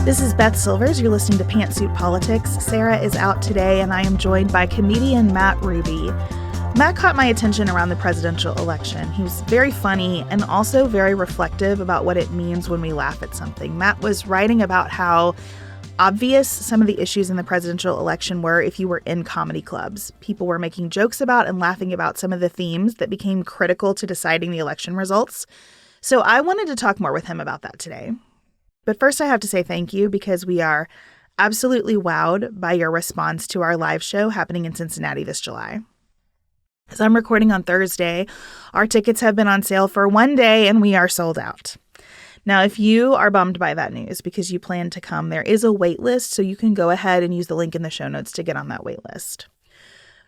This is Beth Silvers. You're listening to Pantsuit Politics. Sarah is out today, and I am joined by comedian Matt Ruby. Matt caught my attention around the presidential election. He was very funny and also very reflective about what it means when we laugh at something. Matt was writing about how obvious some of the issues in the presidential election were if you were in comedy clubs. People were making jokes about and laughing about some of the themes that became critical to deciding the election results. So I wanted to talk more with him about that today. But first, I have to say thank you because we are absolutely wowed by your response to our live show happening in Cincinnati this July. As I'm recording on Thursday, our tickets have been on sale for one day and we are sold out. Now, if you are bummed by that news because you plan to come, there is a wait list, so you can go ahead and use the link in the show notes to get on that wait list.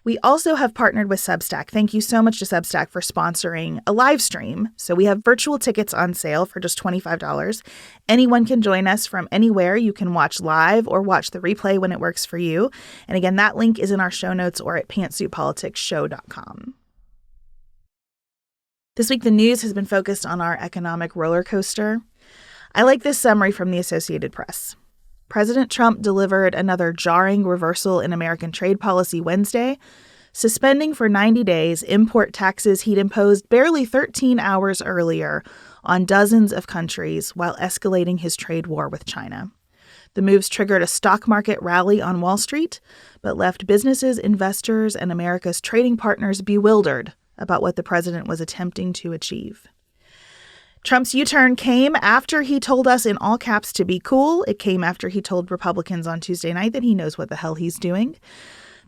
We also have partnered with Substack. Thank you so much to Substack for sponsoring a live stream. So we have virtual tickets on sale for just $25. Anyone can join us from anywhere. You can watch live or watch the replay when it works for you. And again, that link is in our show notes or at pantsuitpoliticsshow.com. This week, the news has been focused on our economic roller coaster. I like this summary from the Associated Press. President Trump delivered another jarring reversal in American trade policy Wednesday, suspending for 90 days import taxes he'd imposed barely 13 hours earlier on dozens of countries while escalating his trade war with China. The moves triggered a stock market rally on Wall Street, but left businesses, investors, and America's trading partners bewildered about what the president was attempting to achieve. Trump's U-turn came after he told us in all caps to be cool. It came after he told Republicans on Tuesday night that he knows what the hell he's doing.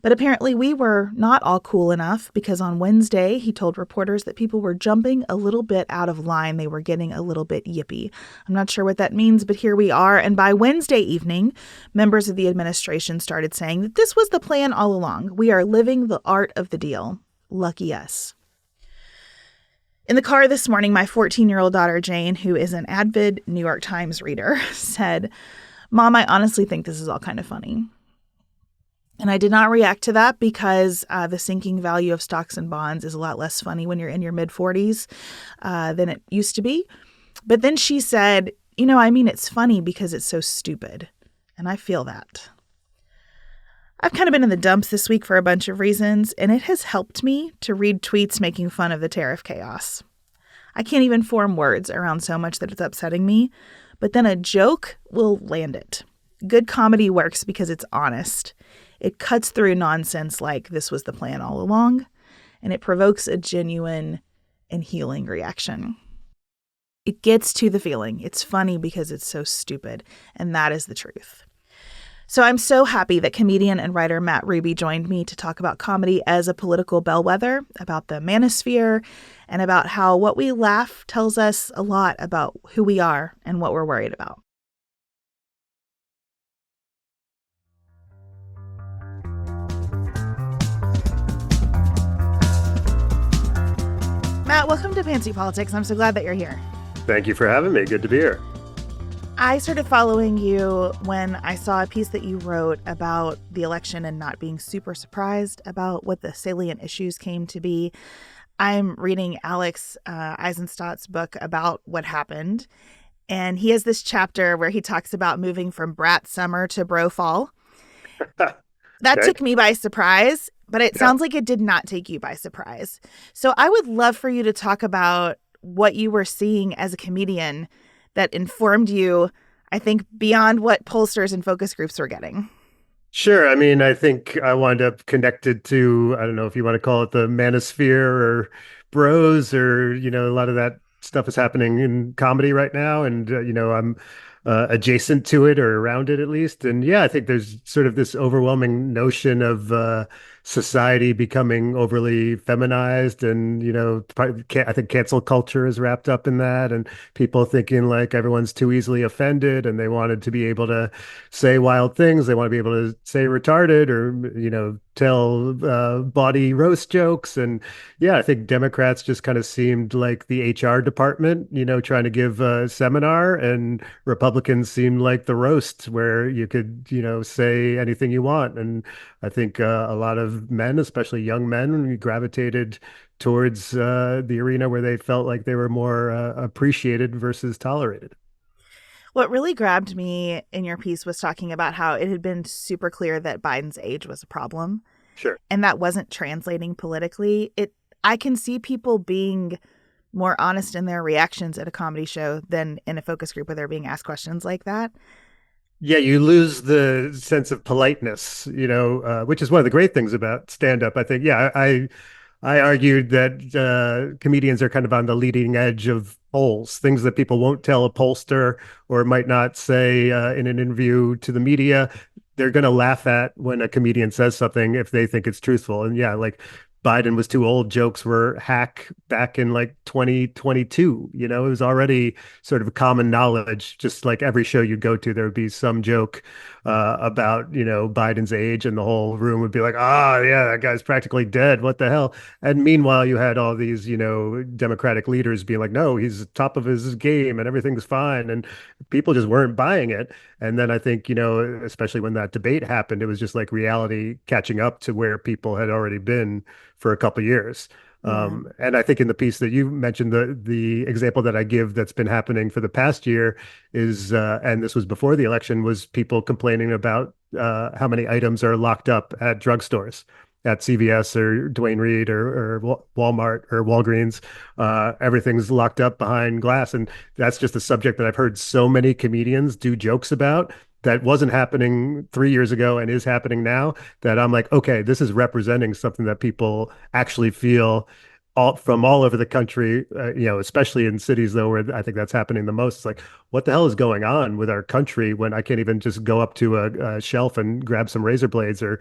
But apparently we were not all cool enough because on Wednesday he told reporters that people were jumping a little bit out of line. They were getting a little bit yippy. I'm not sure what that means, but here we are. And by Wednesday evening, members of the administration started saying that this was the plan all along. We are living the art of the deal. Lucky us. In the car this morning, my 14-year-old daughter, Jane, who is an avid New York Times reader, said, "Mom, I honestly think this is all kind of funny." And I did not react to that because the sinking value of stocks and bonds is a lot less funny when you're in your mid-40s than it used to be. But then she said, it's funny because it's so stupid. And I feel that. I've kind of been in the dumps this week for a bunch of reasons, and it has helped me to read tweets making fun of the tariff chaos. I can't even form words around so much that it's upsetting me, but then a joke will land it. Good comedy works because it's honest. It cuts through nonsense like this was the plan all along, and it provokes a genuine and healing reaction. It gets to the feeling. It's funny because it's so stupid, and that is the truth. So I'm so happy that comedian and writer Matt Ruby joined me to talk about comedy as a political bellwether, about the manosphere, and about how what we laugh tells us a lot about who we are and what we're worried about. Matt, welcome to Pantsuit Politics. I'm so glad that you're here. Thank you for having me. Good to be here. I started following you when I saw a piece that you wrote about the election and not being super surprised about what the salient issues came to be. I'm reading Alex Eisenstadt's book about what happened, and he has this chapter where he talks about moving from brat summer to bro fall. That took me by surprise, but it sounds like it did not take you by surprise. So I would love for you to talk about what you were seeing as a comedian that informed you, I think, beyond what pollsters and focus groups were getting. Sure. I think I wound up connected to, I don't know if you want to call it the manosphere or bros or, a lot of that stuff is happening in comedy right now. And, I'm adjacent to it or around it at least. And yeah, I think there's sort of this overwhelming notion of society becoming overly feminized and, I think cancel culture is wrapped up in that and people thinking like everyone's too easily offended and they wanted to be able to say wild things. They want to be able to say retarded or, tell body roast jokes. And yeah, I think Democrats just kind of seemed like the HR department, trying to give a seminar, and Republicans seemed like the roast where you could, say anything you want. And I think a lot of men, especially young men, gravitated towards the arena where they felt like they were more appreciated versus tolerated. What really grabbed me in your piece was talking about how it had been super clear that Biden's age was a problem, Sure. and that wasn't translating politically. I can see people being more honest in their reactions at a comedy show than in a focus group where they're being asked questions like that. Yeah, you lose the sense of politeness, which is one of the great things about stand up. I think, yeah, I argued that comedians are kind of on the leading edge of polls, things that people won't tell a pollster or might not say in an interview to the media. They're going to laugh at when a comedian says something if they think it's truthful. And yeah, like Biden was too old jokes were hack back in like 2022. It was already sort of common knowledge. Just like every show you go to, there would be some joke about, Biden's age, and the whole room would be like, ah, yeah, that guy's practically dead. What the hell? And meanwhile, you had all these, Democratic leaders being like, no, he's top of his game and everything's fine. And people just weren't buying it. And then I think, especially when that debate happened, it was just like reality catching up to where people had already been for a couple of years. Yeah. And I think in the piece that you mentioned, the example that I give that's been happening for the past year is, and this was before the election, was people complaining about how many items are locked up at drugstores, at CVS or Dwayne Reed or Walmart or Walgreens. Everything's locked up behind glass, and that's just a subject that I've heard so many comedians do jokes about. That wasn't happening 3 years ago and is happening now, that I'm like, okay, this is representing something that people actually feel from all over the country, especially in cities though, where I think that's happening the most. It's like, what the hell is going on with our country when I can't even just go up to a shelf and grab some razor blades or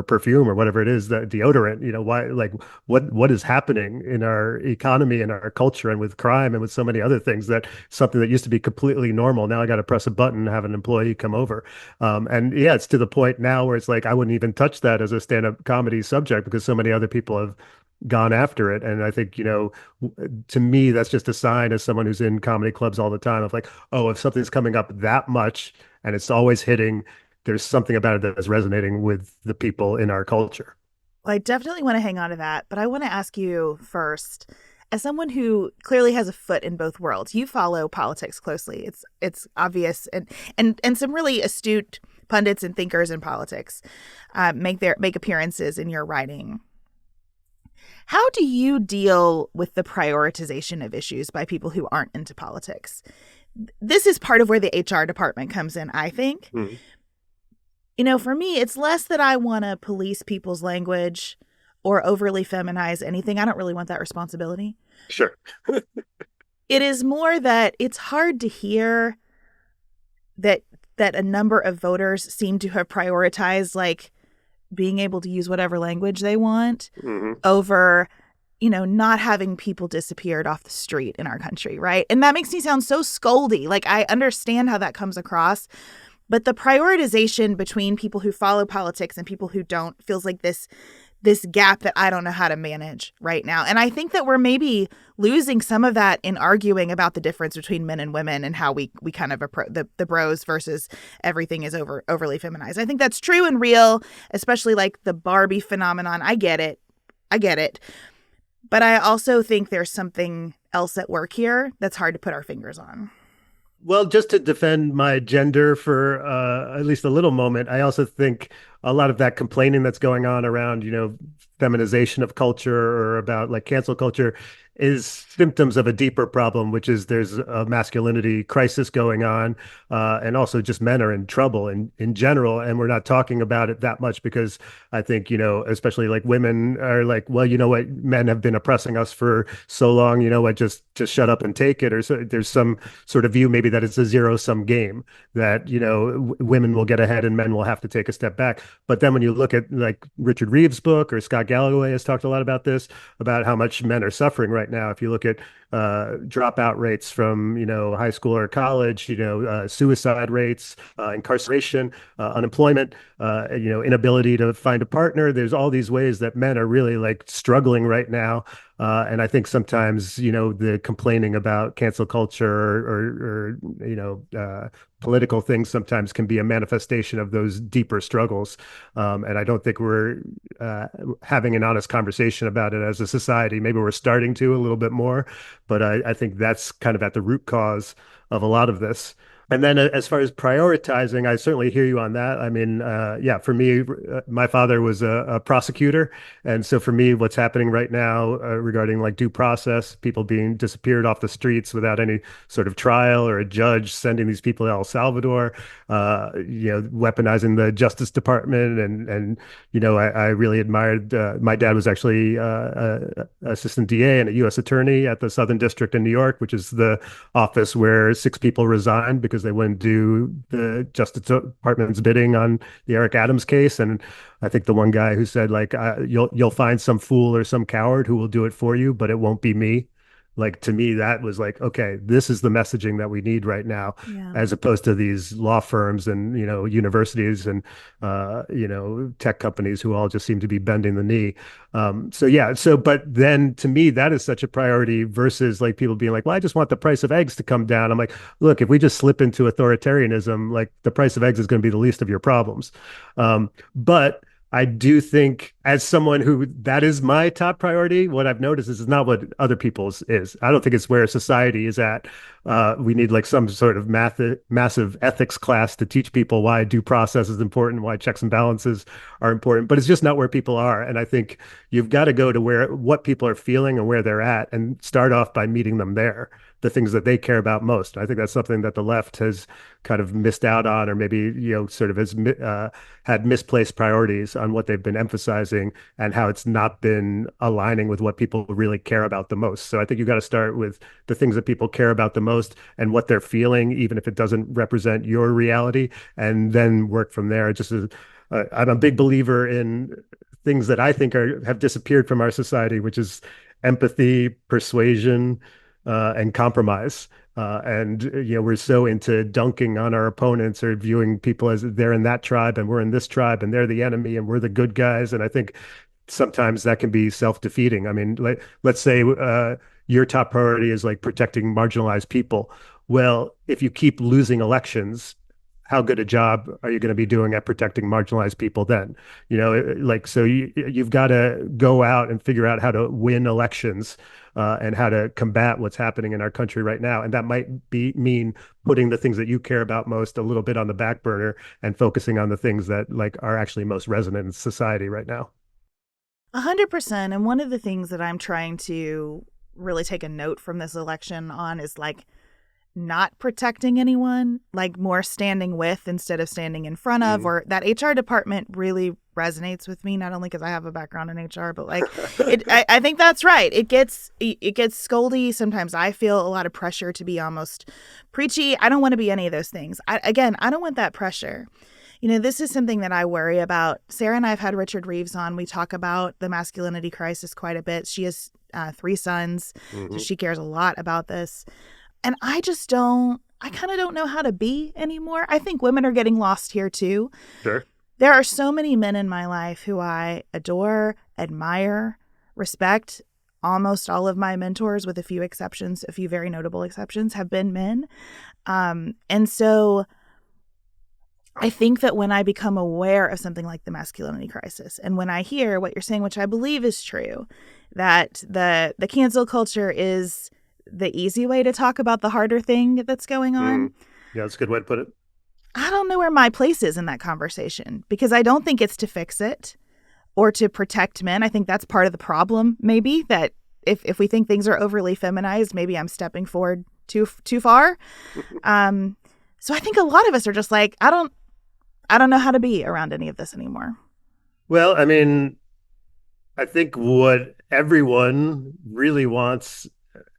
perfume or whatever it is, that deodorant, why, like, what is happening in our economy and our culture and with crime and with so many other things, that something that used to be completely normal. Now I got to press a button and have an employee come over. And yeah, it's to the point now where it's like, I wouldn't even touch that as a stand-up comedy subject because so many other people have gone after it. And I think, to me, that's just a sign, as someone who's in comedy clubs all the time, of like, oh, if something's coming up that much and it's always hitting, there's something about it that's resonating with the people in our culture. Well, I definitely want to hang on to that, but I want to ask you first, as someone who clearly has a foot in both worlds, you follow politics closely. It's obvious, and some really astute pundits and thinkers in politics make appearances in your writing. How do you deal with the prioritization of issues by people who aren't into politics? This is part of where the HR department comes in, I think. Mm-hmm. For me, it's less that I want to police people's language or overly feminize anything. I don't really want that responsibility. Sure. It is more that it's hard to hear that a number of voters seem to have prioritized, like, being able to use whatever language they want Mm-hmm. over, not having people disappeared off the street in our country, right? And that makes me sound so scoldy. Like, I understand how that comes across, but the prioritization between people who follow politics and people who don't feels like this gap that I don't know how to manage right now. And I think that we're maybe losing some of that in arguing about the difference between men and women and how we kind of approach the bros versus everything is overly feminized. I think that's true and real, especially like the Barbie phenomenon. I get it. But I also think there's something else at work here that's hard to put our fingers on. Well, just to defend my gender for at least a little moment, I also think a lot of that complaining that's going on around, feminization of culture or about like cancel culture is symptoms of a deeper problem, which is there's a masculinity crisis going on. And also just men are in trouble in general. And we're not talking about it that much because I think, especially like women are like, well, you know what, men have been oppressing us for so long, you know what, just shut up and take it. Or so, there's some sort of view maybe that it's a zero-sum game, that, women will get ahead and men will have to take a step back. But then when you look at like Richard Reeves' book, or Scott Galloway has talked a lot about this, about how much men are suffering right now. If you look at dropout rates from, high school or college, suicide rates, incarceration, unemployment, inability to find a partner. There's all these ways that men are really like struggling right now. And I think sometimes, the complaining about cancel culture or political things sometimes can be a manifestation of those deeper struggles. And I don't think we're having an honest conversation about it as a society. Maybe we're starting to a little bit more, but I think that's kind of at the root cause of a lot of this. And then as far as prioritizing, I certainly hear you on that. I mean, yeah, for me, my father was a prosecutor. And so for me, what's happening right now regarding like due process, people being disappeared off the streets without any sort of trial or a judge sending these people to El Salvador, weaponizing the Justice Department. I really admired, my dad was actually assistant DA and a U.S. attorney at the Southern District in New York, which is the office where six people resigned because they wouldn't do the Justice Department's bidding on the Eric Adams case. And I think the one guy who said like you'll find some fool or some coward who will do it for you, but it won't be me. Like to me, that was like, okay, this is the messaging that we need right now, Yeah. as opposed to these law firms and universities and tech companies who all just seem to be bending the knee. So yeah, but then to me, that is such a priority versus like people being like, well, I just want the price of eggs to come down. I'm like, look, if we just slip into authoritarianism, like the price of eggs is going to be the least of your problems. But I do think, as someone who that is my top priority, what I've noticed is not what other people's is. I don't think it's where society is at. We need like some sort of massive ethics class to teach people why due process is important, why checks and balances are important. But it's just not where people are. And I think you've got to go to where what people are feeling and where they're at, and start off by meeting them there, the things that they care about most. I think that's something that the left has kind of missed out on, or maybe sort of has had misplaced priorities on what they've been emphasizing, and how it's not been aligning with what people really care about the most. So I think you got to start with the things that people care about the most and what they're feeling, even if it doesn't represent your reality, and then work from there. I'm a big believer in things that I think have disappeared from our society, which is empathy, persuasion, and compromise. We're so into dunking on our opponents or viewing people as they're in that tribe and we're in this tribe and they're the enemy and we're the good guys. And I think sometimes that can be self-defeating. I mean, let's say your top priority is like protecting marginalized people. Well, if you keep losing elections, how good a job are you going to be doing at protecting marginalized people then? So you've got to go out and figure out how to win elections, and how to combat what's happening in our country right now. And that might mean putting the things that you care about most a little bit on the back burner and focusing on the things that like are actually most resonant in society right now. 100%. And one of the things that I'm trying to really take a note from this election on is like not protecting anyone, like more standing with instead of standing in front of, or that HR department really resonates with me, not only because I have a background in HR, but like I think that's right. It gets scoldy. Sometimes I feel a lot of pressure to be almost preachy. I don't want to be any of those things. I don't want that pressure. This is something that I worry about. Sarah and I have had Richard Reeves on. We talk about the masculinity crisis quite a bit. She has 3 sons, so she cares a lot about this. And I kind of don't know how to be anymore. I think women are getting lost here too. Sure. There are so many men in my life who I adore, admire, respect. Almost all of my mentors, with a few exceptions, a few very notable exceptions, have been men. And so I think that when I become aware of something like the masculinity crisis, and when I hear what you're saying, which I believe is true, that the cancel culture is the easy way to talk about the harder thing that's going on. Yeah, that's a good way to put it. I don't know where my place is in that conversation, because I don't think it's to fix it or to protect men. I think that's part of the problem, maybe, that if we think things are overly feminized, maybe I'm stepping forward too far. So I think a lot of us are just like, I don't know how to be around any of this anymore. Well, I mean, I think what everyone really wants,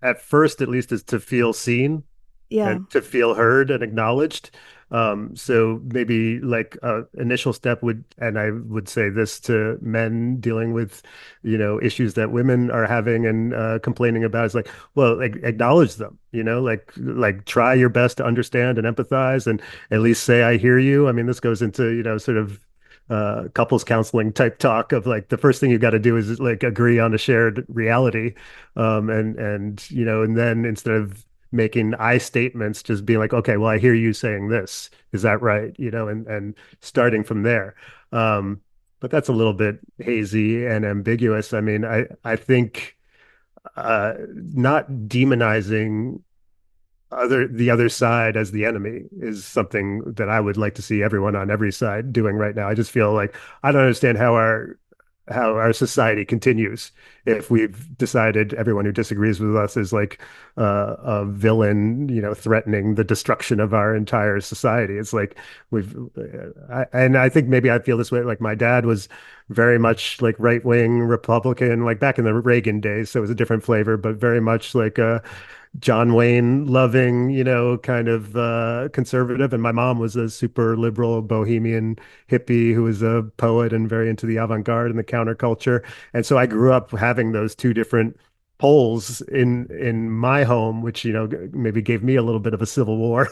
at first at least, is to feel seen, Yeah. and to feel heard and acknowledged. So maybe like initial step would, and I would say this to men dealing with, issues that women are having and complaining about, is like, well, like, acknowledge them, like try your best to understand and empathize, and at least say, I hear you. I mean, this goes into, sort of couples counseling type talk of like, the first thing you got to do is like agree on a shared reality. And then instead of making I statements, just being like, okay, well, I hear you saying this. Is that right? And starting from there. But that's a little bit hazy and ambiguous. I mean, I think not demonizing the other side as the enemy is something that I would like to see everyone on every side doing right now. I just feel like I don't understand how our society continues if we've decided everyone who disagrees with us is like a villain, threatening the destruction of our entire society. It's like and I think maybe I feel this way. Like my dad was very much like right wing Republican, like back in the Reagan days, so it was a different flavor, but very much like a John Wayne loving, kind of conservative. And my mom was a super liberal bohemian hippie who was a poet and very into the avant-garde and the counterculture. And so I grew up having those two different poles in my home, which, maybe gave me a little bit of a civil war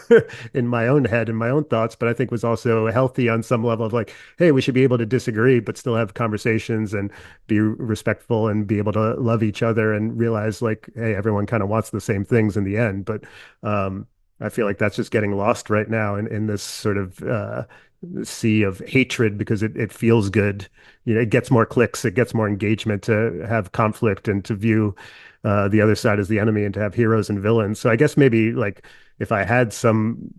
in my own head and my own thoughts, but I think was also healthy on some level of like, hey, we should be able to disagree, but still have conversations and be respectful and be able to love each other and realize like, hey, everyone kind of wants the same things in the end. But I feel like that's just getting lost right now in this sort of sea of hatred because it feels good. It gets more clicks, it gets more engagement to have conflict and to view the other side as the enemy and to have heroes and villains. So I guess maybe like if I had some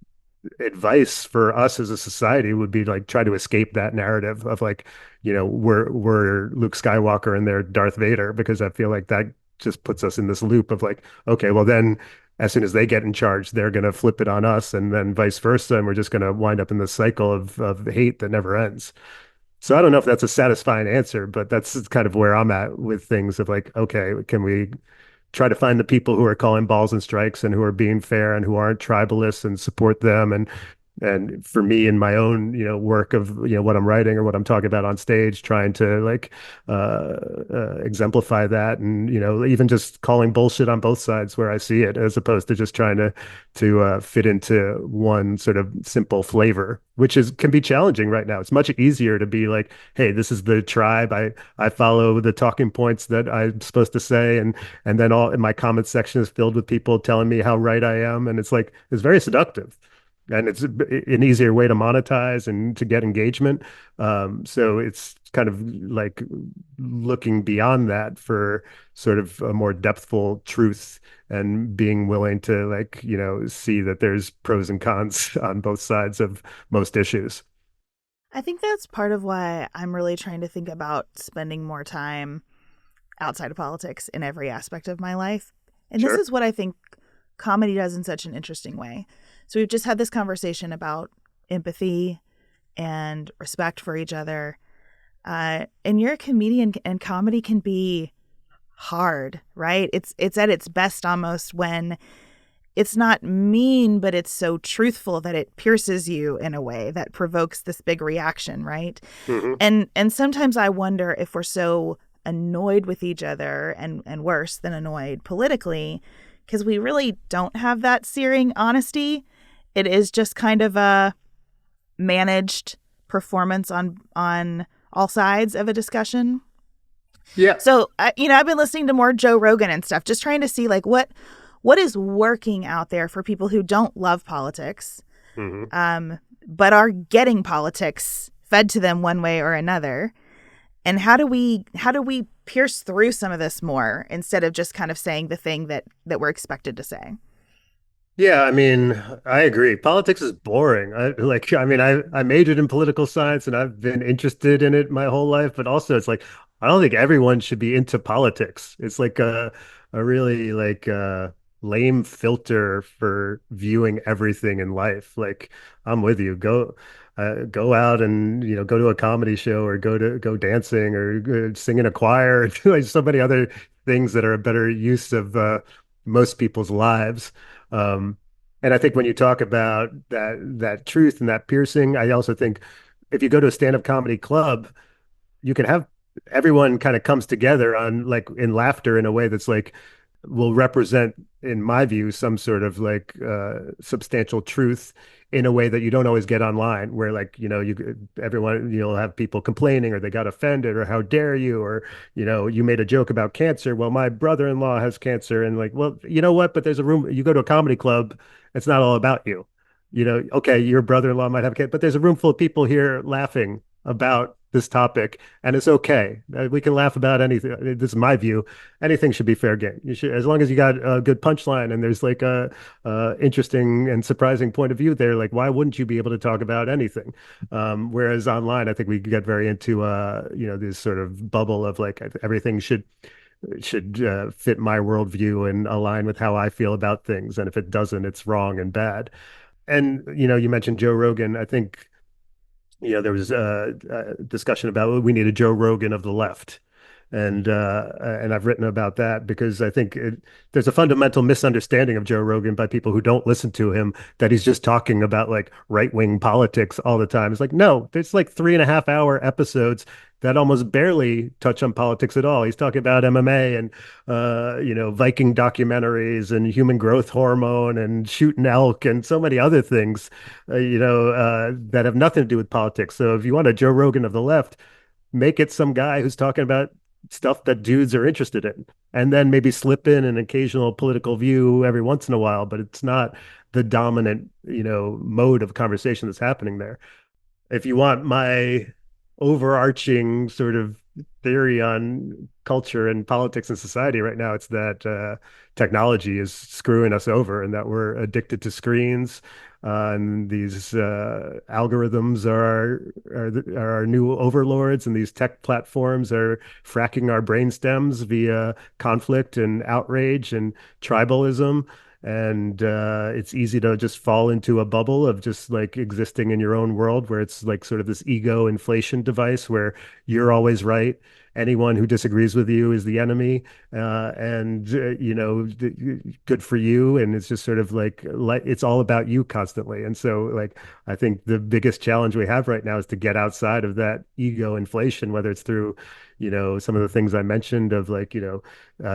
advice for us as a society would be like try to escape that narrative of like, we're Luke Skywalker and they're Darth Vader, because I feel like that just puts us in this loop of like, okay, well then as soon as they get in charge, they're going to flip it on us and then vice versa. And we're just going to wind up in this cycle of hate that never ends. So I don't know if that's a satisfying answer, but that's kind of where I'm at with things of like, okay, can we try to find the people who are calling balls and strikes and who are being fair and who aren't tribalists and support them. And for me in my own, work of, what I'm writing or what I'm talking about on stage, trying to like exemplify that and, even just calling bullshit on both sides where I see it, as opposed to just trying to fit into one sort of simple flavor, which can be challenging right now. It's much easier to be like, hey, this is the tribe. I follow the talking points that I'm supposed to say, and then all in my comment section is filled with people telling me how right I am. And it's like, it's very seductive and it's an easier way to monetize and to get engagement. So it's kind of like looking beyond that for sort of a more depthful truth and being willing to like, see that there's pros and cons on both sides of most issues. I think that's part of why I'm really trying to think about spending more time outside of politics in every aspect of my life. And this Sure. is what I think comedy does in such an interesting way. So we've just had this conversation about empathy and respect for each other. And you're a comedian, and comedy can be hard, right? It's at its best almost when it's not mean, but it's so truthful that it pierces you in a way that provokes this big reaction, right? Hmm. And sometimes I wonder if we're so annoyed with each other and worse than annoyed politically, because we really don't have that searing honesty. It is just kind of a managed performance on all sides of a discussion. Yeah. So, I've been listening to more Joe Rogan and stuff, just trying to see like what is working out there for people who don't love politics, Hmm. but are getting politics fed to them one way or another. And how do we pierce through some of this more instead of just kind of saying the thing that we're expected to say? Yeah, I mean, I agree. Politics is boring. I majored in political science and I've been interested in it my whole life, but also it's like I don't think everyone should be into politics. It's like a really like lame filter for viewing everything in life. Like I'm with you. Go out and go to a comedy show or go dancing or sing in a choir or do like so many other things that are a better use of most people's lives. Um, and I think when you talk about that truth and that piercing, I also think if you go to a stand-up comedy club, you can have everyone kind of comes together on like in laughter in a way that's like will represent, in my view, some sort of like substantial truth in a way that you don't always get online, where like, everyone, you'll have people complaining or they got offended or how dare you, or, you made a joke about cancer. Well, my brother-in-law has cancer. And like, well, you know what? But there's a room, you go to a comedy club, it's not all about you. Okay, your brother-in-law might have cancer, but there's a room full of people here laughing about this topic, and it's okay. We can laugh about anything. This is my view. Anything should be fair game. You should, as long as you got a good punchline and there's like a interesting and surprising point of view there. Like, why wouldn't you be able to talk about anything? Whereas online, I think we get very into this sort of bubble of like everything should fit my worldview and align with how I feel about things. And if it doesn't, it's wrong and bad. And you mentioned Joe Rogan. I think there was a discussion about we need a Joe Rogan of the left. And I've written about that because I think there's a fundamental misunderstanding of Joe Rogan by people who don't listen to him that he's just talking about like right-wing politics all the time. It's like, no, there's like 3.5 hour episodes that almost barely touch on politics at all. He's talking about MMA and Viking documentaries and human growth hormone and shooting elk and so many other things, that have nothing to do with politics. So if you want a Joe Rogan of the left, make it some guy who's talking about stuff that dudes are interested in, and then maybe slip in an occasional political view every once in a while, but it's not the dominant, mode of conversation that's happening there. If you want my overarching sort of theory on culture and politics and society right now, it's that technology is screwing us over and that we're addicted to screens. And these algorithms are our new overlords, and these tech platforms are fracking our brain stems via conflict and outrage and tribalism. And it's easy to just fall into a bubble of just like existing in your own world where it's like sort of this ego inflation device where you're always right. Anyone who disagrees with you is the enemy, and good for you. And it's just sort of like it's all about you constantly. And so, like, I think the biggest challenge we have right now is to get outside of that ego inflation, whether it's through, some of the things I mentioned of like,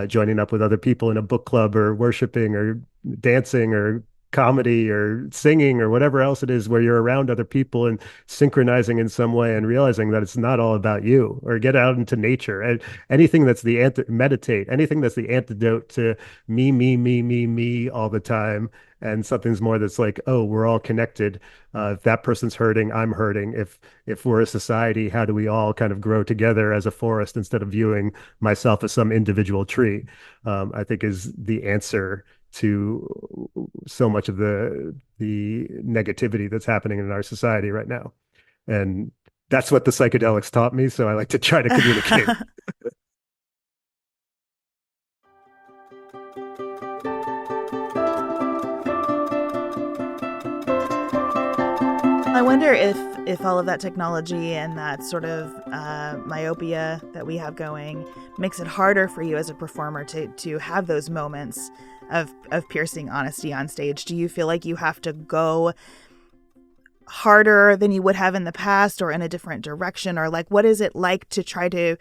joining up with other people in a book club or worshiping or dancing or comedy or singing or whatever else it is where you're around other people and synchronizing in some way and realizing that it's not all about you, or get out into nature and anything that's meditate, anything that's the antidote to me all the time, and something's more that's like, oh, we're all connected. If that person's hurting, I'm hurting. If we're a society, how do we all kind of grow together as a forest instead of viewing myself as some individual tree? I think is the answer to so much of the negativity that's happening in our society right now. And that's what the psychedelics taught me. So I like to try to communicate. I wonder if all of that technology and that sort of myopia that we have going makes it harder for you as a performer to have those moments of piercing honesty on stage. Do you feel like you have to go harder than you would have in the past, or in a different direction? Or like, what is it like to try to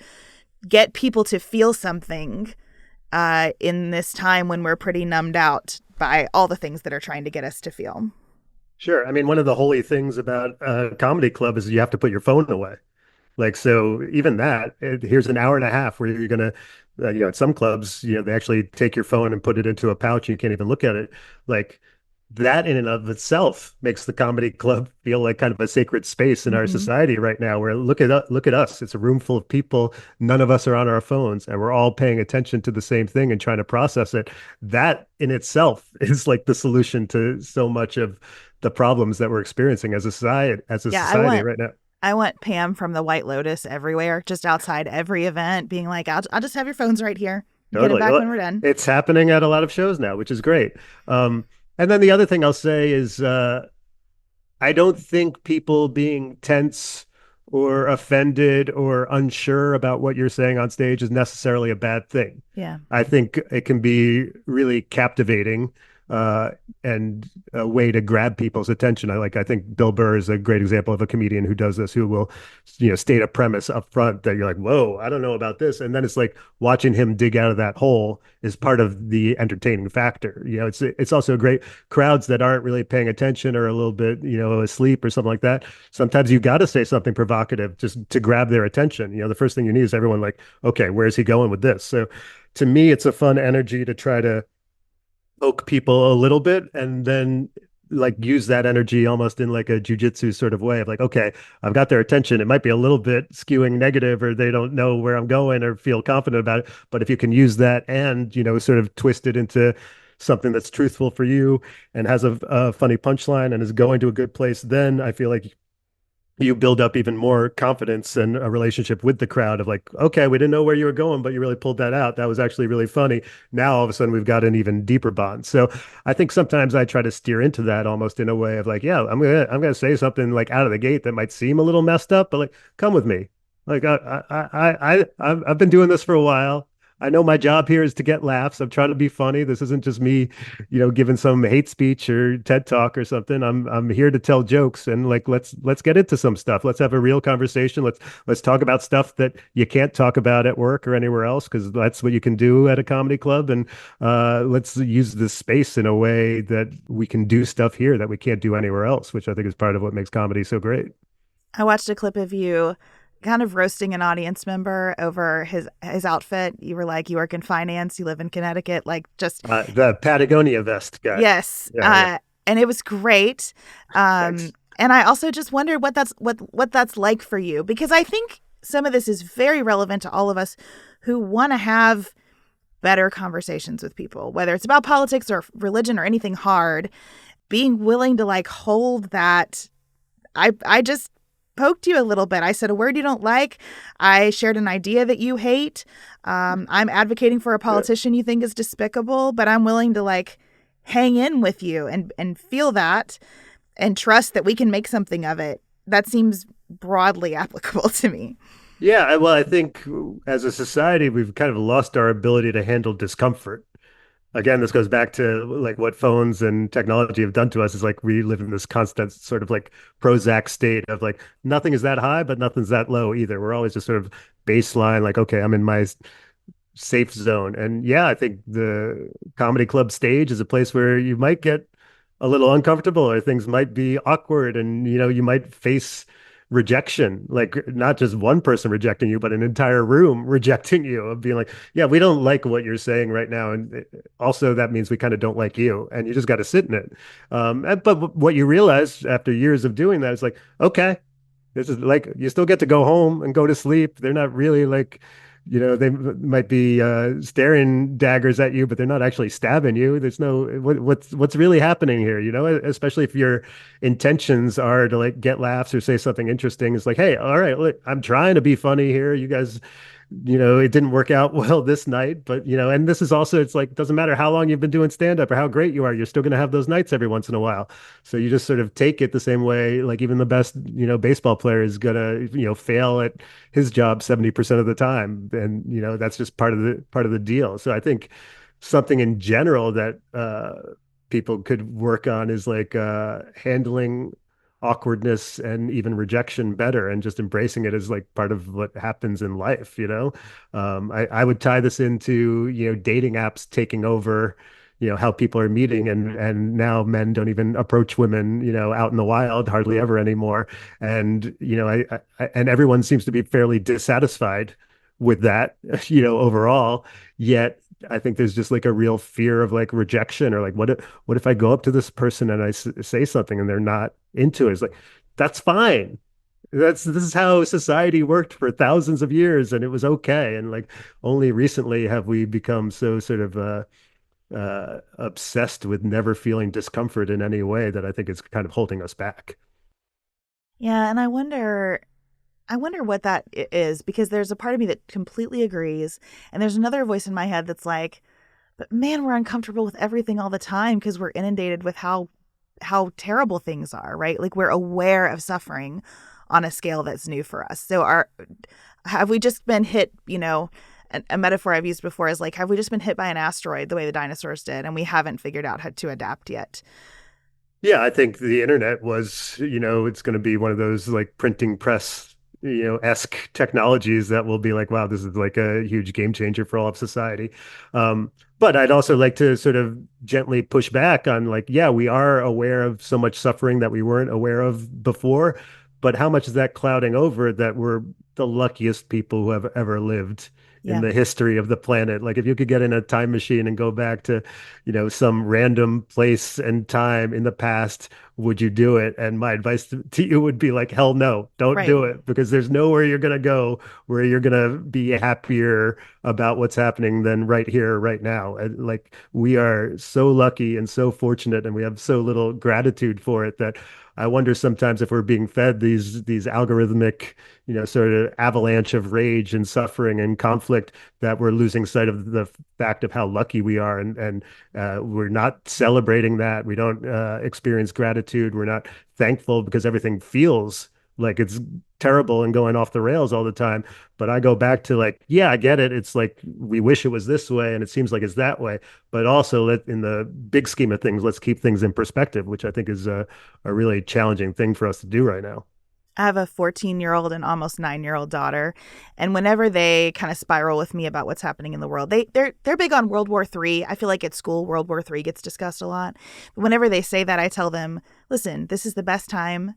get people to feel something in this time when we're pretty numbed out by all the things that are trying to get us to feel? Sure. I mean, one of the holy things about a comedy club is you have to put your phone away. Like, so even that, here's an hour and a half where you're going to, at some clubs, they actually take your phone and put it into a pouch and you can't even look at it. Like, that in and of itself makes the comedy club feel like kind of a sacred space in our Mm-hmm. society right now, where look at us. It's a room full of people. None of us are on our phones and we're all paying attention to the same thing and trying to process it. That in itself is like the solution to so much of the problems that we're experiencing as a society, Yeah, right now. I want Pam from the White Lotus everywhere, just outside every event, being like, I'll just have your phones right here. Get them Totally. back Well, when we're done. it's happening at a lot of shows now, which is great. And then the other thing I'll say is I don't think people being tense or offended or unsure about what you're saying on stage is necessarily a bad thing. Yeah. I think it can be really captivating, uh, and a way to grab people's attention. I think Bill Burr is a great example of a comedian who does this, who will, state a premise up front that you're like, whoa, I don't know about this. And then it's like watching him dig out of that hole is part of the entertaining factor. It's also great crowds that aren't really paying attention or a little bit, asleep or something like that. Sometimes you got to say something provocative just to grab their attention. The first thing you need is everyone like, okay, where's he going with this? So to me, it's a fun energy to try to poke people a little bit, and then like use that energy almost in like a jujitsu sort of way of like, okay, I've got their attention. It might be a little bit skewing negative, or they don't know where I'm going or feel confident about it. But if you can use that and, sort of twist it into something that's truthful for you and has a funny punchline and is going to a good place, then I feel like you build up even more confidence and a relationship with the crowd of like, okay, we didn't know where you were going, but you really pulled that out. That was actually really funny. Now all of a sudden we've got an even deeper bond. So I think sometimes I try to steer into that almost in a way of like, yeah, I'm gonna say something like out of the gate that might seem a little messed up, but like, come with me. Like I've been doing this for a while. I know my job here is to get laughs. I'm trying to be funny. This isn't just me, giving some hate speech or TED talk or something. I'm here to tell jokes, and like let's get into some stuff. Let's have a real conversation. Let's talk about stuff that you can't talk about at work or anywhere else, because that's what you can do at a comedy club. And let's use this space in a way that we can do stuff here that we can't do anywhere else, which I think is part of what makes comedy so great. I watched a clip of you kind of roasting an audience member over his outfit. You were like, you work in finance, you live in Connecticut, like just The Patagonia vest guy. yes. Yeah, yeah. And it was great. Um, Thanks. and I also just wondered what that's like for you, because I think some of this is very relevant to all of us who want to have better conversations with people, whether it's about politics or religion or anything hard. Being willing to like hold that. I just poked you a little bit. I said a word you don't like. I shared an idea that you hate. I'm advocating for a Yeah. politician you think is despicable, but I'm willing to like hang in with you and feel that and trust that we can make something of it. That seems broadly applicable to me. Yeah, well, I think as a society, we've kind of lost our ability to handle discomfort. Again, this goes back to like what phones and technology have done to us is like we live in this constant sort of like Prozac state of like nothing is that high, but nothing's that low either. We're always just sort of baseline, like, okay, I'm in my safe zone. And yeah, I think the comedy club stage is a place where you might get a little uncomfortable or things might be awkward and you might face rejection, like not just one person rejecting you, but an entire room rejecting you of being like, yeah, we don't like what you're saying right now. And also that means we kind of don't like you and you just got to sit in it. But what you realize after years of doing that is like, okay, this is like you still get to go home and go to sleep. They're not really like, they might be staring daggers at you, but they're not actually stabbing you. There's no what's really happening here, especially if your intentions are to like get laughs or say something interesting. It's like, hey, all right, look, I'm trying to be funny here. You guys, it didn't work out well this night, but and this is also, it's like, doesn't matter how long you've been doing stand up or how great you are, you're still going to have those nights every once in a while. So you just sort of take it the same way, like even the best, baseball player is going to, fail at his job 70% of the time. And, that's just part of the deal. So I think something in general that people could work on is like handling awkwardness and even rejection better and just embracing it as like part of what happens in life, I would tie this into, dating apps taking over, how people are meeting and now men don't even approach women, out in the wild hardly ever anymore. And, and everyone seems to be fairly dissatisfied with that, overall. Yet I think there's just like a real fear of like rejection or like what if I go up to this person and say something and they're not into it? It's like that's fine. This is how society worked for thousands of years and it was okay. And like only recently have we become so sort of obsessed with never feeling discomfort in any way that I think it's kind of holding us back. Yeah, and I wonder what that is, because there's a part of me that completely agrees, and there's another voice in my head that's like, but man, we're uncomfortable with everything all the time because we're inundated with how terrible things are, right? Like we're aware of suffering on a scale that's new for us. So have we just been hit, a metaphor I've used before is like, have we just been hit by an asteroid the way the dinosaurs did and we haven't figured out how to adapt yet? Yeah, I think the internet was, it's going to be one of those like printing press, esque technologies that will be like, wow, this is like a huge game changer for all of society. But I'd also like to sort of gently push back on like, yeah, we are aware of so much suffering that we weren't aware of before, but how much is that clouding over that we're the luckiest people who have ever lived in Yeah, the history of the planet. Like if you could get in a time machine and go back to, some random place and time in the past, would you do it? And my advice to you would be like, hell no, don't right. do it, because there's nowhere you're going to go where you're going to be happier about what's happening than right here, right now. And like we are so lucky and so fortunate, and we have so little gratitude for it that I wonder sometimes if we're being fed these algorithmic, sort of avalanche of rage and suffering and conflict, that we're losing sight of the fact of how lucky we are, and we're not celebrating that. We don't experience gratitude. We're not thankful because everything feels like it's terrible and going off the rails all the time. But I go back to like, yeah, I get it. It's like we wish it was this way, and it seems like it's that way. But also, in the big scheme of things, let's keep things in perspective, which I think is a really challenging thing for us to do right now. I have a 14-year-old and almost 9-year-old daughter, and whenever they kind of spiral with me about what's happening in the world, they're big on World War III. I feel like at school World War III gets discussed a lot. But whenever they say that, I tell them, "Listen, this is the best time.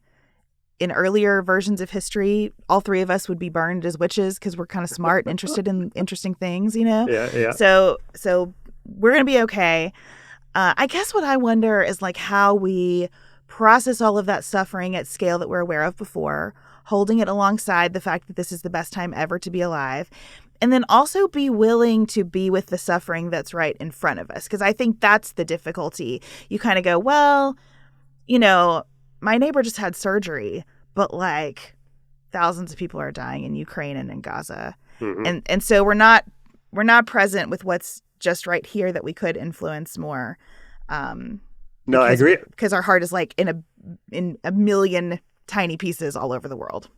In earlier versions of history, all three of us would be burned as witches because we're kind of smart and interested in interesting things, you know? Yeah, yeah. So we're going to be okay." I guess what I wonder is like how we process all of that suffering at scale that we're aware of before, holding it alongside the fact that this is the best time ever to be alive, and then also be willing to be with the suffering that's right in front of us. Because I think that's the difficulty. You kind of go, well, you know, my neighbor just had surgery, but like thousands of people are dying in Ukraine and in Gaza. Hmm. And so we're not present with what's just right here that we could influence more. Um, No, I agree. because our heart is like in a million tiny pieces all over the world.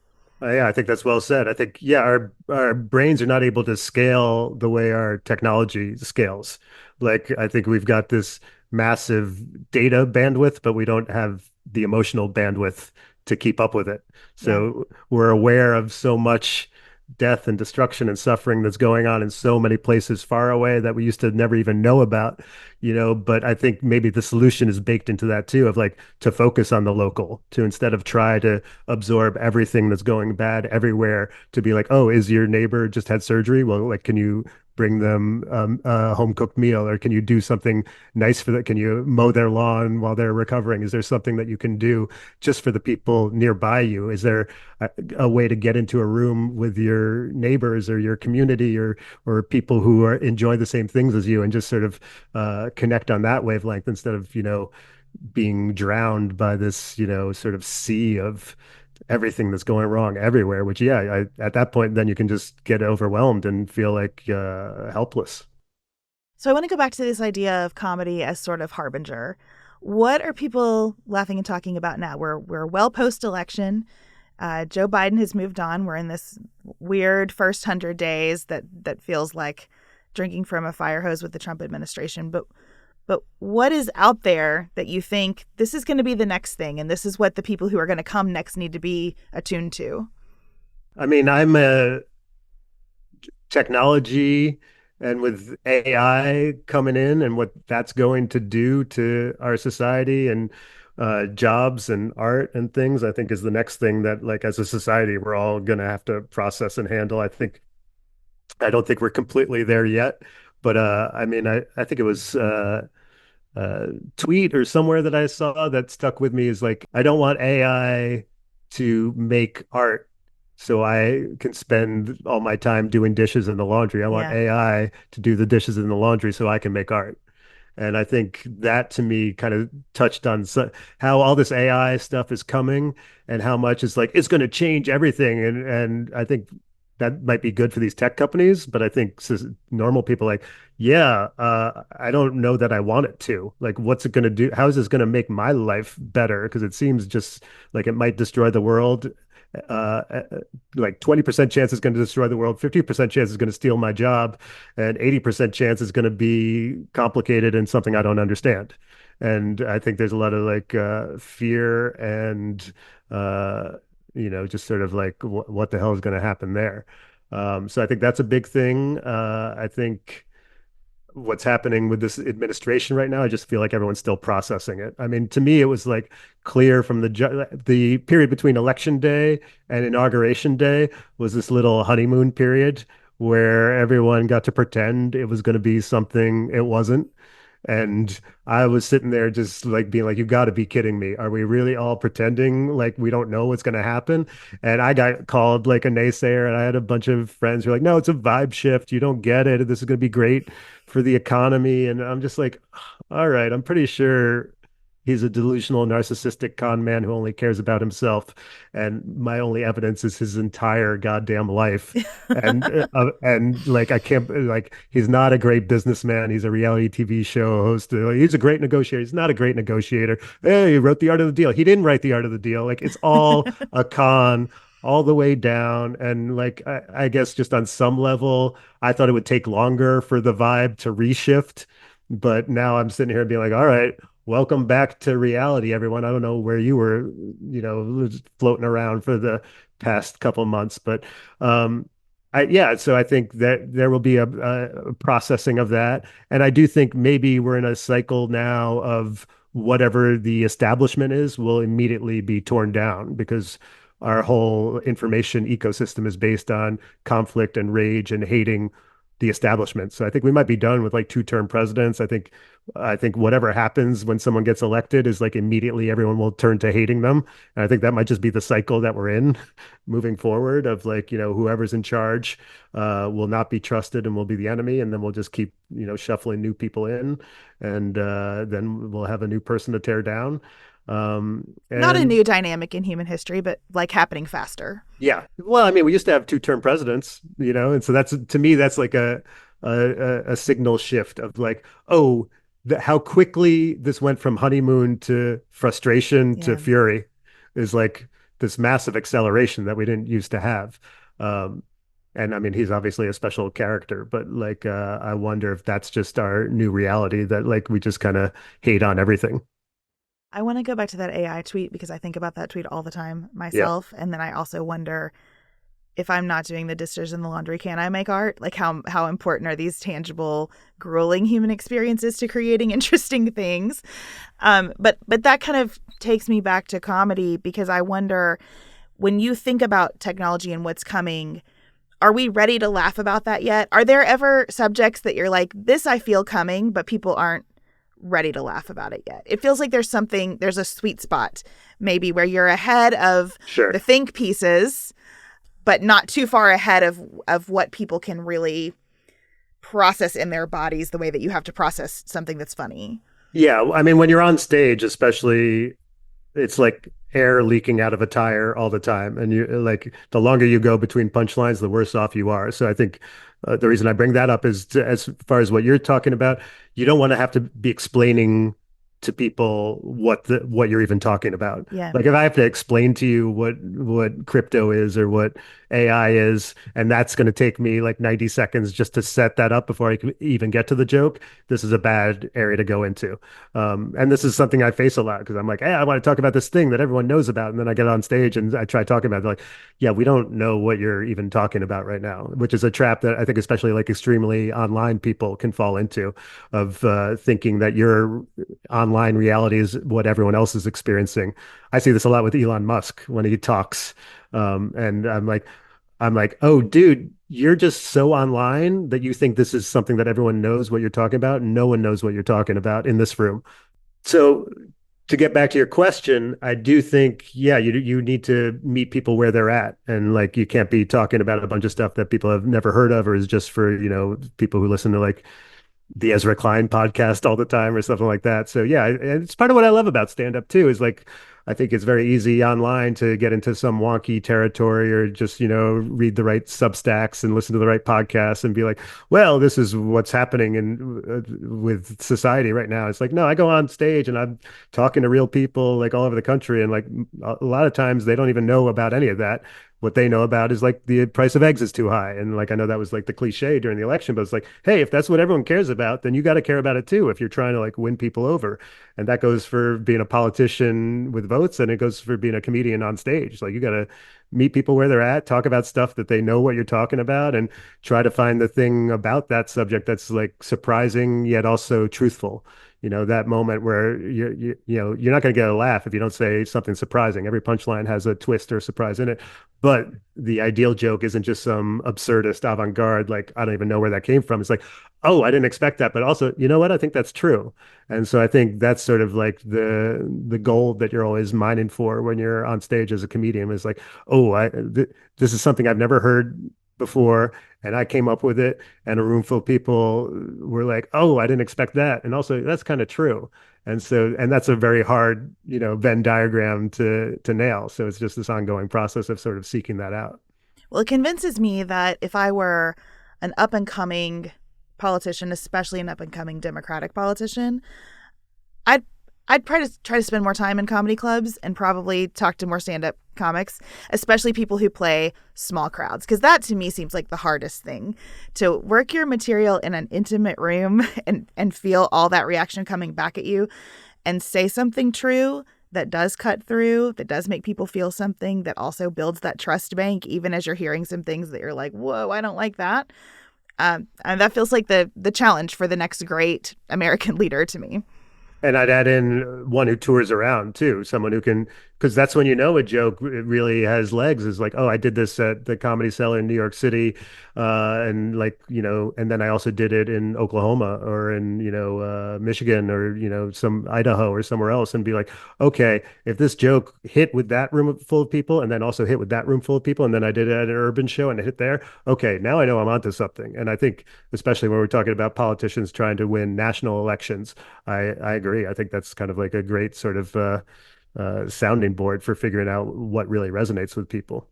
Yeah, I think that's well said. I think, yeah, our brains are not able to scale the way our technology scales. Like, I think we've got this massive data bandwidth, but we don't have the emotional bandwidth to keep up with it. Yeah. So we're aware of so much death and destruction and suffering that's going on in so many places far away that we used to never even know about, but I think maybe the solution is baked into that too, of like to focus on the local, to instead of try to absorb everything that's going bad everywhere, to be like, oh, is your neighbor just had surgery? Well, like, can you bring them a home cooked meal, or can you do something nice for that? Can you mow their lawn while they're recovering? Is there something that you can do just for the people nearby you? Is there a way to get into a room with your neighbors or your community, or people who enjoy the same things as you, and just sort of connect on that wavelength, instead of being drowned by this sort of sea of everything that's going wrong everywhere, which, yeah, at that point then you can just get overwhelmed and feel like helpless. So I want to go back to this idea of comedy as sort of harbinger. What are people laughing and talking about now? We're well post election. Joe Biden has moved on. We're in this weird first 100 days that feels like drinking from a fire hose with the Trump administration. But what is out there that you think this is going to be the next thing, and this is what the people who are going to come next need to be attuned to? I mean, I'm a technology, and with AI coming in and what that's going to do to our society and jobs and art and things, I think is the next thing that, like, as a society, we're all going to have to process and handle. I don't think we're completely there yet, but I mean, I think it was tweet or somewhere that I saw that stuck with me, is like, I don't want AI to make art so I can spend all my time doing dishes in the laundry. I want Yeah. AI to do the dishes in the laundry so I can make art. And I think that to me kind of touched on how all this AI stuff is coming, and how much it's like it's going to change everything. And I think that might be good for these tech companies, but I think normal people, like, yeah, I don't know that I want it to. Like, what's it going to do? How is this going to make my life better? Because it seems just like it might destroy the world. Uh, uh, like 20% chance is going to destroy the world, 50% chance is going to steal my job, and 80% chance is going to be complicated and something I don't understand. And I think there's a lot of like fear and just sort of like what the hell is going to happen there. So I think that's a big thing. I think what's happening with this administration right now, I just feel like everyone's still processing it. I mean, to me, it was like clear from the period between election day and inauguration day was this little honeymoon period where everyone got to pretend it was going to be something it wasn't. And I was sitting there just like being like, you got to be kidding me. Are we really all pretending like we don't know what's going to happen? And I got called like a naysayer, and I had a bunch of friends who were like, no, it's a vibe shift. You don't get it. This is going to be great for the economy. And I'm just like, all right, I'm pretty sure he's a delusional, narcissistic con man who only cares about himself. And my only evidence is his entire goddamn life. And like I can't like he's not a great businessman. He's a reality TV show host. He's a great negotiator. He's not a great negotiator. Hey, he wrote the art of the deal. He didn't write the art of the deal. Like it's all a con all the way down. And like I guess just on some level, I thought it would take longer for the vibe to reshift. But now I'm sitting here being like, all right, welcome back to reality, everyone. I don't know where you were, floating around for the past couple months, but yeah, so I think that there will be a processing of that. And I do think maybe we're in a cycle now of whatever the establishment is will immediately be torn down because our whole information ecosystem is based on conflict and rage and hating the establishment. So I think we might be done with like two-term presidents. I think whatever happens when someone gets elected is like immediately everyone will turn to hating them. And I think that might just be the cycle that we're in moving forward of like, whoever's in charge will not be trusted and will be the enemy. And then we'll just keep, shuffling new people in and then we'll have a new person to tear down. Not a And new dynamic in human history, but like happening faster. yeah. Well, I mean, we used to have two-term presidents, and so that's to me that's like a signal shift of like, oh, how quickly this went from honeymoon to frustration to Yeah. fury is like this massive acceleration that we didn't used to have. Um, and I mean, he's obviously a special character, but like, I wonder if that's just our new reality that like we just kind of hate on everything. I want to go back to that AI tweet because I think about that tweet all the time Yeah, myself. And then I also wonder if I'm not doing the dishes in the laundry, can I make art? Like how important are these tangible, grueling human experiences to creating interesting things? But that kind of takes me back to comedy because I wonder when you think about technology and what's coming, are we ready to laugh about that yet? Are there ever subjects that you're like, this I feel coming, but people aren't ready to laugh about it yet? It feels like there's a sweet spot maybe where you're ahead of the sure. think pieces but not too far ahead of what people can really process in their bodies the way that you have to process something that's funny. Yeah, I mean, when you're on stage, especially, it's like air leaking out of a tire all the time, and you like the longer you go between punchlines, the worse off you are. So I think the reason I bring that up is as far as what you're talking about, you don't want to have to be explaining to people what you're even talking about. Yeah. Like if I have to explain to you what crypto is or what AI is, and that's going to take me like 90 seconds just to set that up before I can even get to the joke, this is a bad area to go into. And this is something I face a lot because I'm like, hey, I want to talk about this thing that everyone knows about. And then I get on stage and I try talking about it. They're like, yeah, we don't know what you're even talking about right now, which is a trap that I think especially like extremely online people can fall into of thinking that your online reality is what everyone else is experiencing. I see this a lot with Elon Musk when he talks. And I'm like, oh, dude, you're just so online that you think this is something that everyone knows what you're talking about. No one knows what you're talking about in this room. So to get back to your question, I do think, yeah, you need to meet people where they're at, and like you can't be talking about a bunch of stuff that people have never heard of, or is just for people who listen to like the Ezra Klein podcast all the time or something like that. So yeah, it's part of what I love about stand up too is like I think it's very easy online to get into some wonky territory or just, read the right Substacks and listen to the right podcasts and be like, well, this is what's happening in with society right now. It's like, no, I go on stage and I'm talking to real people like all over the country and like a lot of times they don't even know about any of that. What they know about is like the price of eggs is too high. And like I know that was like the cliche during the election, but it's like, hey, if that's what everyone cares about, then you got to care about it too if you're trying to like win people over. And that goes for being a politician with votes and it goes for being a comedian on stage. Like you got to meet people where they're at, talk about stuff that they know what you're talking about, and try to find the thing about that subject that's like surprising yet also truthful. That moment where you're not going to get a laugh if you don't say something surprising. Every punchline has a twist or a surprise in it. But the ideal joke isn't just some absurdist avant-garde, like, I don't even know where that came from. It's like, oh, I didn't expect that. But also, you know what? I think that's true. And so I think that's sort of like the goal that you're always mining for when you're on stage as a comedian is like, oh, this is something I've never heard before, and I came up with it, and a room full of people were like, oh, I didn't expect that. And also, that's kind of true. And that's a very hard, Venn diagram to nail. So it's just this ongoing process of sort of seeking that out. Well, it convinces me that if I were an up and coming politician, especially an up and coming Democratic politician, I'd try to spend more time in comedy clubs and probably talk to more stand-up comics, especially people who play small crowds, because that to me seems like the hardest thing, to work your material in an intimate room and feel all that reaction coming back at you and say something true that does cut through, that does make people feel something, that also builds that trust bank, even as you're hearing some things that you're like, whoa, I don't like that. And that feels like the challenge for the next great American leader to me. And I'd add in one who tours around too, someone who can, because that's when a joke really has legs. Is like, oh, I did this at the Comedy Cellar in New York City, and like and then I also did it in Oklahoma or in Michigan or some Idaho or somewhere else, and be like, okay, if this joke hit with that room full of people, and then also hit with that room full of people, and then I did it at an urban show and it hit there, okay, now I know I'm onto something. And I think, especially when we're talking about politicians trying to win national elections, I agree. I think that's kind of like a great sort of sounding board for figuring out what really resonates with people.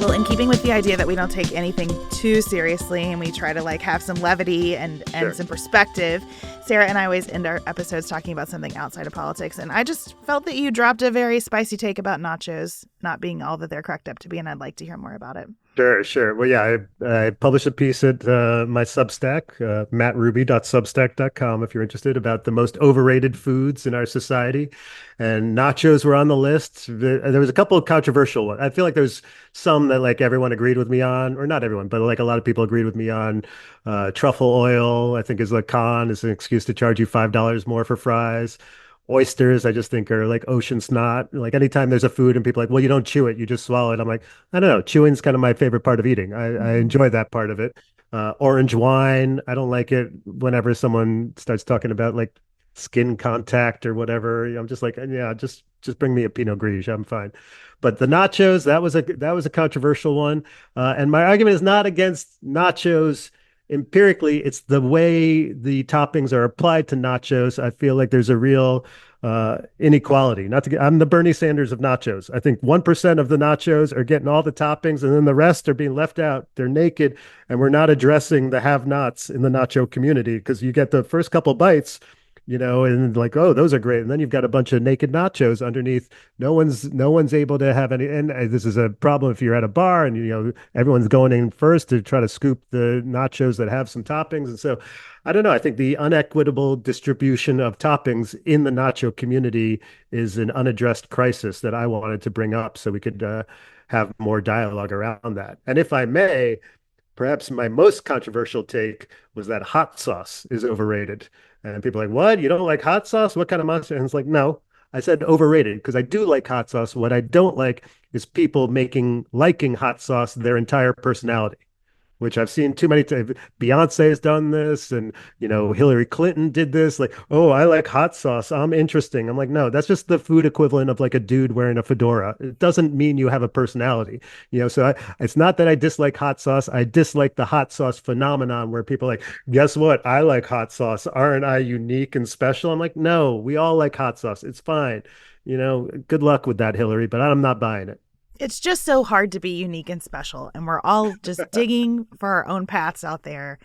Well, in keeping with the idea that we don't take anything too seriously and we try to like have some levity and Sure. some perspective, Sarah and I always end our episodes talking about something outside of politics. And I just felt that you dropped a very spicy take about nachos not being all that they're cracked up to be, and I'd like to hear more about it. Sure, sure. Well, yeah, I published a piece at my Substack, mattruby.substack.com, if you're interested, about the most overrated foods in our society. And nachos were on the list. There was a couple of controversial ones. I feel like there's some that like everyone agreed with me on, or not everyone, but like a lot of people agreed with me on. Truffle oil, I think, is a con, is an excuse to charge you $5 more for fries. Oysters, I just think are like ocean snot. Like anytime there's a food and people are like, well, you don't chew it, you just swallow it. I'm like, I don't know. Chewing's kind of my favorite part of eating. I enjoy that part of it. Orange wine, I don't like it whenever someone starts talking about like skin contact or whatever. I'm just like, yeah, just bring me a Pinot Gris. I'm fine. But the nachos, that was a controversial one. And my argument is not against nachos empirically. It's the way the toppings are applied to nachos. I feel like there's a real inequality. Not to get, I'm the Bernie Sanders of nachos. I think 1% of the nachos are getting all the toppings, and then the rest are being left out. They're naked, and we're not addressing the have-nots in the nacho community, because you get the first couple bites, and like, oh, those are great. And then you've got a bunch of naked nachos underneath. No one's able to have any. And this is a problem if you're at a bar and everyone's going in first to try to scoop the nachos that have some toppings. And so, I don't know. I think the unequitable distribution of toppings in the nacho community is an unaddressed crisis that I wanted to bring up so we could have more dialogue around that. And if I may, perhaps my most controversial take was that hot sauce is overrated. And people are like, what? You don't like hot sauce? What kind of monster? And it's like, no, I said overrated because I do like hot sauce. What I don't like is people liking hot sauce their entire personality, which I've seen too many times. Beyonce has done this, and Hillary Clinton did this. Like, oh, I like hot sauce. I'm interesting. I'm like, no, that's just the food equivalent of like a dude wearing a fedora. It doesn't mean you have a personality. So it's not that I dislike hot sauce. I dislike the hot sauce phenomenon where people are like, guess what? I like hot sauce. Aren't I unique and special? I'm like, no, we all like hot sauce. It's fine. Good luck with that, Hillary, but I'm not buying it. It's just so hard to be unique and special, and we're all just digging for our own paths out there,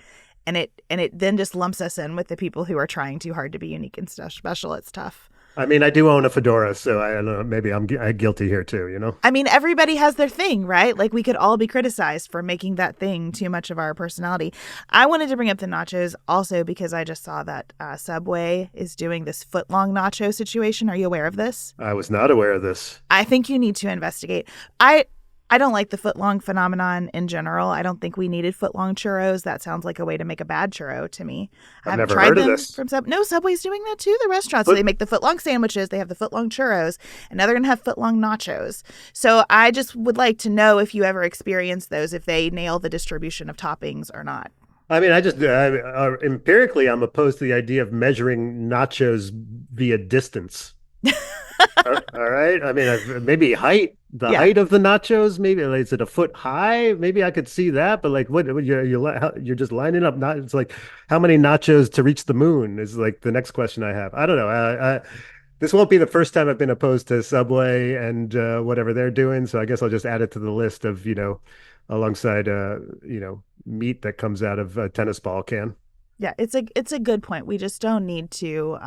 and it then just lumps us in with the people who are trying too hard to be unique and special. It's tough. I mean, I do own a fedora, so I don't know, maybe I'm guilty here too, you know? I mean, everybody has their thing, right? Like, we could all be criticized for making that thing too much of our personality. I wanted to bring up the nachos also because I just saw that Subway is doing this foot-long nacho situation. Are you aware of this? I was not aware of this. I think you need to investigate. I don't like the foot-long phenomenon in general. I don't think we needed foot-long churros. That sounds like a way to make a bad churro to me. I I've haven't never tried heard of them this. from No, Subway's doing that too, the restaurants. So they make the foot-long sandwiches, they have the foot-long churros, and now they're going to have foot-long nachos. So I just would like to know if you ever experienced those, if they nail the distribution of toppings or not. I mean, empirically, I'm opposed to the idea of measuring nachos via distance. All right. I mean, maybe the Yeah. height of the nachos, maybe like, is it a foot high? Maybe I could see that, but like, you're just lining up. Not it's like how many nachos to reach the moon is like the next question I have. I don't know. This won't be the first time I've been opposed to Subway and whatever they're doing. So I guess I'll just add it to the list of alongside meat that comes out of a tennis ball can. Yeah, it's a good point. We just don't need to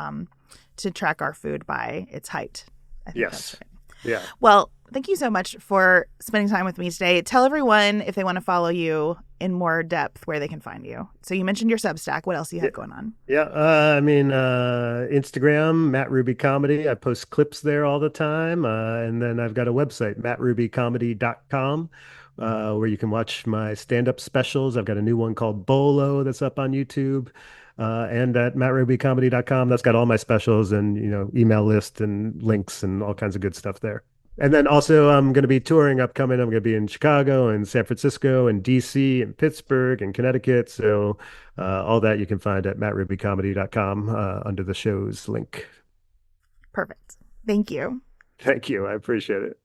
track our food by its height. I think that's Yes. right. Yeah. Well, thank you so much for spending time with me today. Tell everyone if they want to follow you in more depth where they can find you. So you mentioned your Substack. What else do you have going on? Yeah, I mean, Instagram, Matt Ruby Comedy. I post clips there all the time. And then I've got a website, mattrubycomedy.com, where you can watch my stand-up specials. I've got a new one called Bolo that's up on YouTube. And at mattrubycomedy.com, that's got all my specials and, email list and links and all kinds of good stuff there. And then also, I'm going to be touring upcoming. I'm going to be in Chicago and San Francisco and DC and Pittsburgh and Connecticut. So all that you can find at mattrubycomedy.com under the show's link. Perfect. Thank you. Thank you. I appreciate it.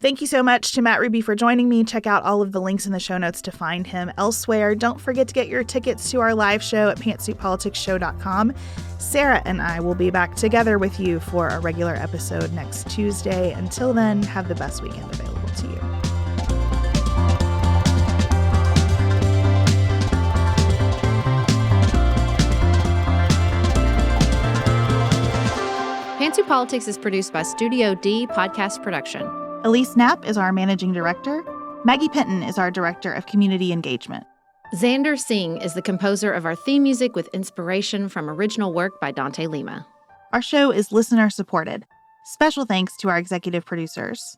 Thank you so much to Matt Ruby for joining me. Check out all of the links in the show notes to find him elsewhere. Don't forget to get your tickets to our live show at pantsuitpoliticsshow.com. Sarah and I will be back together with you for a regular episode next Tuesday. Until then, have the best weekend available to you. Pantsuit Politics is produced by Studio D Podcast Production. Elise Knapp is our managing director. Maggie Penton is our director of community engagement. Xander Singh is the composer of our theme music with inspiration from original work by Dante Lima. Our show is listener supported. Special thanks to our executive producers: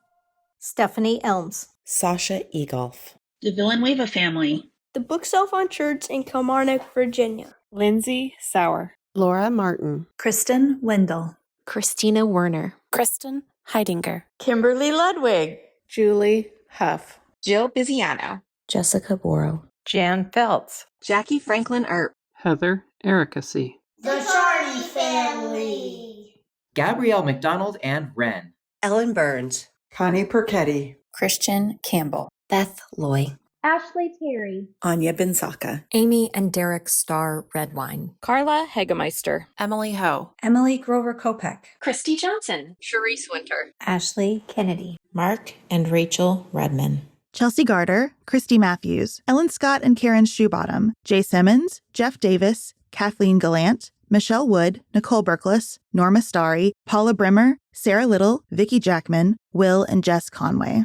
Stephanie Elms, Sasha Egolf, the Villanueva family, the Bookshelf on Church in Kilmarnock, Virginia, Lindsay Sauer, Laura Martin, Kristen Wendell, Christina Werner, Kristen Heidinger, Kimberly Ludwig, Julie Huff, Jill Biziano, Jessica Borrow, Jan Feltz, Jackie Franklin Earp, Heather Ericacy, the Charney family, Gabrielle McDonald and Wren, Ellen Burns, Connie Perchetti, Christian Campbell, Beth Loy, Ashley Terry, Anya Binsaka, Amy and Derek Starr Redwine, Carla Hegemeister, Emily Ho, Emily Grover Kopek, Christy Johnson, Sharice Winter, Ashley Kennedy, Mark and Rachel Redman, Chelsea Garter, Christy Matthews, Ellen Scott and Karen Shoebottom, Jay Simmons, Jeff Davis, Kathleen Gallant, Michelle Wood, Nicole Berkless, Norma Starry, Paula Brimmer, Sarah Little, Vicki Jackman, Will and Jess Conway.